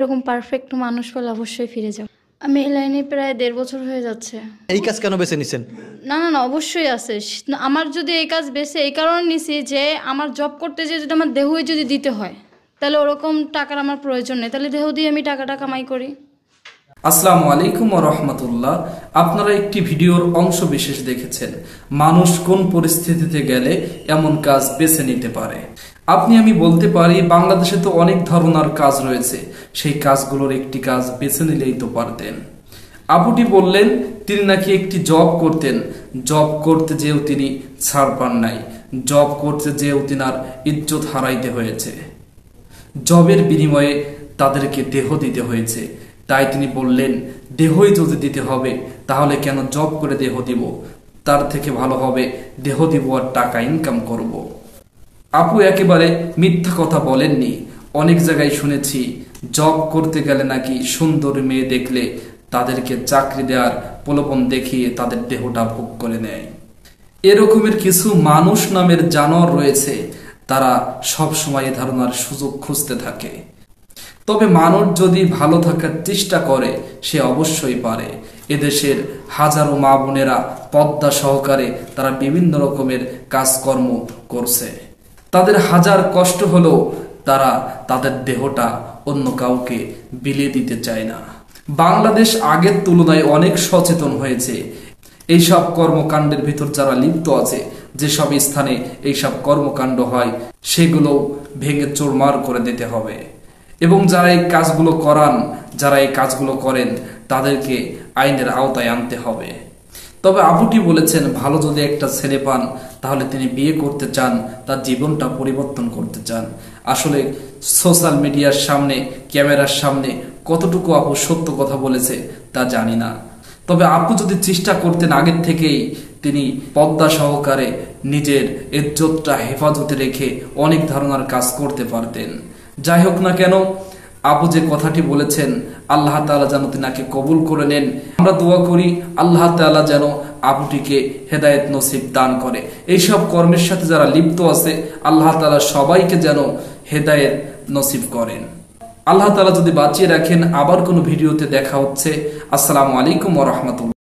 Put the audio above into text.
এরকম পারফেক্ট মানুষ পেলে অবশ্যই ফিরে যাব। আমি এই লাইনে প্রায় 1.5 বছর হয়ে যাচ্ছে। এই কাজ কেন বেছে নিছেন? না, অবশ্যই আছে। আমার যদি এই কাজ বেছে এই কারণে নিছি যে আমার জব করতে যেয়ে যদি আমার দেহই যদি দিতে হয়, তাহলে ওরকম টাকার আমার প্রয়োজন নেই, তাহলে দেহ দিয়ে আমি টাকাটা কামাই করি। আসসালামু আলাইকুম ওয়া রাহমাতুল্লাহ। আপনারা একটি ভিডিওর অংশ বিশেষ দেখেছেন, মানুষ কোন পরিস্থিতিতে গেলে এমন কাজ বেছে নিতে পারে। আমি বলতে পারি, বাংলাদেশে তো অনেক ধরনের কাজ রয়েছে, সেই কাজগুলোর একটি কাজ বেছে নিলেই তো পারতেন। আপুটি বললেন তিনি নাকি একটি জব করতেন, জব করতে যেও তিনি ছাড় পান নাই, জব করতে যেও তিনার ইজ্জত হারাইতে হয়েছে, জবের বিনিময়ে তাদেরকে দেহ দিতে হয়েছে। তাই তিনি বললেন, দেহই যদি দিতে হবে তাহলে কেন জব করে দেহ দিব, তার থেকে ভালো হবে দেহ দিব আর টাকা ইনকাম করব। আপু একেবারে মিথ্যা কথা বলেননি। অনেক জায়গায় শুনেছি জব করতে গেলে নাকি সুন্দর মেয়ে দেখলে তাদেরকে চাকরি দেওয়ার প্রলোভন দেখিয়ে তাদের দেহটা ভোগ করে নেয়। এরকমের কিছু মানুষ নামের জানোয়ার রয়েছে, তারা সব সময় এ ধারণার সুযোগ খুঁজতে থাকে। তবে মানুষ যদি ভালো থাকার চেষ্টা করে সে অবশ্যই পারে। এদেশের হাজারো মা বোনেরা পদ্মা সহকারে তারা বিভিন্ন রকমের কাজকর্ম করছে, তাদের হাজার কষ্ট হলেও তারা তাদের দেহটা অন্য কাউকে বিলিয়ে দিতে চায় না। বাংলাদেশ আগের তুলনায় অনেক সচেতন হয়েছে। এইসব কর্মকাণ্ডের ভিতর যারা লিপ্ত আছে, যেসব স্থানে এইসব কর্মকাণ্ড হয় সেগুলো ভেঙে চুরমার করে দিতে হবে এবং যারা এই কাজগুলো করান, যারা এই কাজগুলো করেন তাদেরকে আইনের আওতায় আনতে হবে। তবে আপুটি বলেছেন, ভালো যদি একটা ছেলে পান তাহলে তিনি বিয়ে করতে চান, তার জীবনটা পরিবর্তন করতে চান। আসলে সোশ্যাল মিডিয়ার সামনে, ক্যামেরার সামনে কতটুকু আপু সত্য কথা বলেছে তা জানি না। তবে আপু যদি চেষ্টা করতেন আগের থেকেই, তিনি পদ্মা সহকারে নিজের ইজ্জতটা হেফাজতে রেখে অনেক ধরনের কাজ করতে পারতেন। যাই হোক না কেন, আপু যে কথাটি বলেছেন, আল্লাহ তাআলা যেন তিনাকে কবুল করে নেন। আমরা দোয়া করি আল্লাহ তাআলা যেন আপুটিকে হেদায়েত নসিব দান করে। এইসব কর্মের সাথে যারা লিপ্ত আছে আল্লাহ তাআলা সবাইকে যেন হেদায়েত নসিব করেন। আল্লাহ তাআলা যদি বাঁচিয়ে রাখেন, আবার কোনো ভিডিওতে দেখা হচ্ছে। আসসালামু আলাইকুম ওয়া রাহমাতুল্লাহ।